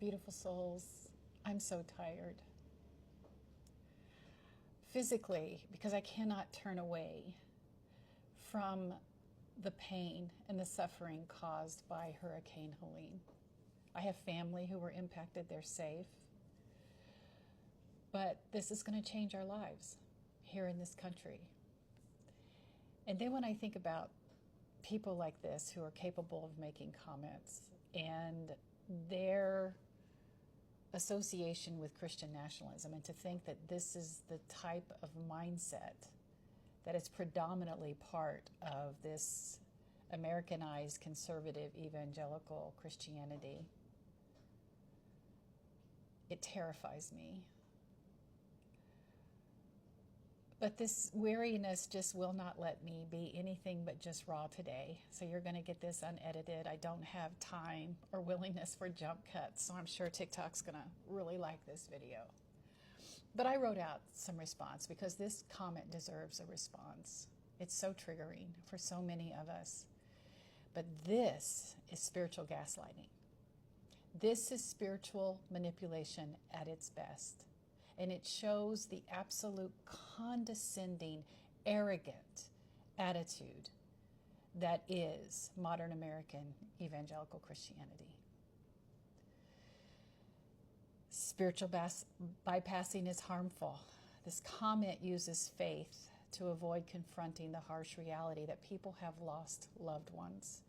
Beautiful souls, I'm so tired. Physically, because I cannot turn away from the pain and the suffering caused by Hurricane Helene. I have family who were impacted, they're safe. But this is going to change our lives here in this country. And then when I think about people like this who are capable of making comments and their association with Christian nationalism, and to think that this is the type of mindset that is predominantly part of this Americanized conservative evangelical Christianity, it terrifies me. But this weariness just will not let me be anything but just raw today. So you're going to get this unedited. I don't have time or willingness for jump cuts, so I'm sure TikTok's going to really like this video. But I wrote out some response because this comment deserves a response. It's so triggering for so many of us. But this is spiritual gaslighting. This is spiritual manipulation at its best. And it shows the absolute condescending, arrogant attitude that is modern American evangelical Christianity. Spiritual bypassing is harmful. This comment uses faith to avoid confronting the harsh reality that people have lost loved ones,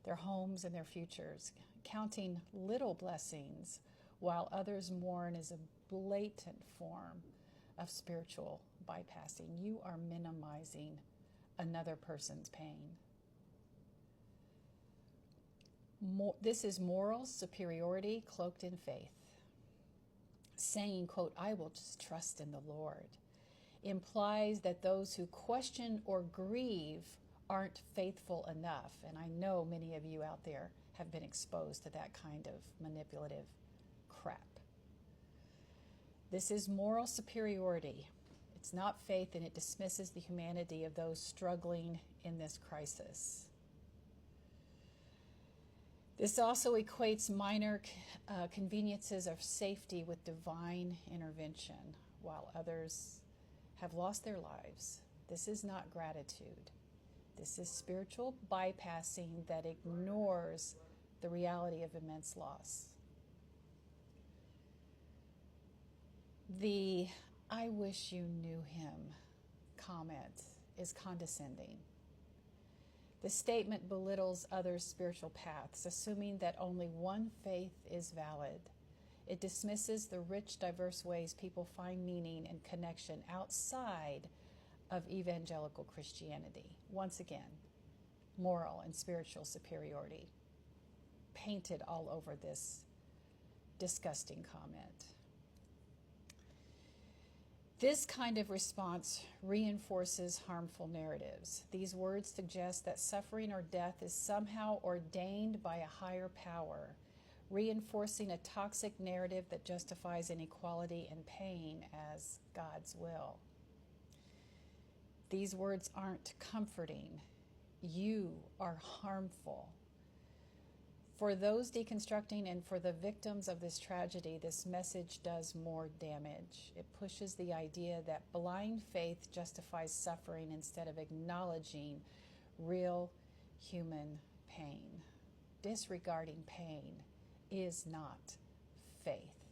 their homes and their futures. Counting little blessings while others mourn is a blatant form of spiritual bypassing. You are minimizing another person's pain. This is moral superiority cloaked in faith. Saying, quote, "I will just trust in the Lord," implies that those who question or grieve aren't faithful enough. And I know many of you out there have been exposed to that kind of manipulative crap. This is moral superiority. It's not faith, and it dismisses the humanity of those struggling in this crisis. This also equates minor conveniences of safety with divine intervention, while others have lost their lives. This is not gratitude. This is spiritual bypassing that ignores the reality of immense loss. The "I wish you knew him" comment is condescending. The statement belittles others' spiritual paths, assuming that only one faith is valid. It dismisses the rich, diverse ways people find meaning and connection outside of evangelical Christianity. Once again, moral and spiritual superiority painted all over this disgusting comment. This kind of response reinforces harmful narratives. These words suggest that suffering or death is somehow ordained by a higher power, reinforcing a toxic narrative that justifies inequality and pain as God's will. These words aren't comforting. You are harmful. For those deconstructing and for the victims of this tragedy, this message does more damage. It pushes the idea that blind faith justifies suffering instead of acknowledging real human pain. Disregarding pain is not faith.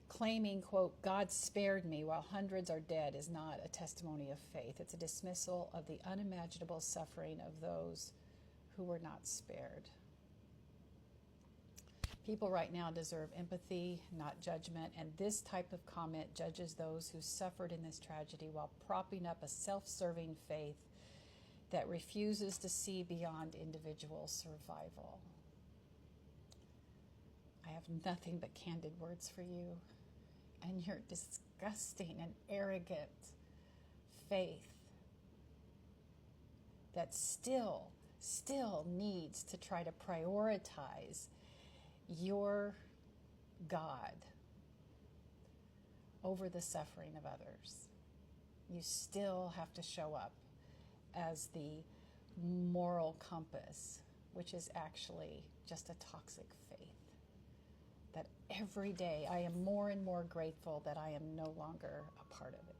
Claiming, quote, "God spared me while hundreds are dead" is not a testimony of faith. It's a dismissal of the unimaginable suffering of those who were not spared. People right now deserve empathy, not judgment, and this type of comment judges those who suffered in this tragedy while propping up a self-serving faith that refuses to see beyond individual survival. I have nothing but candid words for you, and your disgusting and arrogant faith that still needs to try to prioritize your God over the suffering of others. You still have to show up as the moral compass which is actually just a toxic faith. That every day I am more and more grateful that I am no longer a part of it.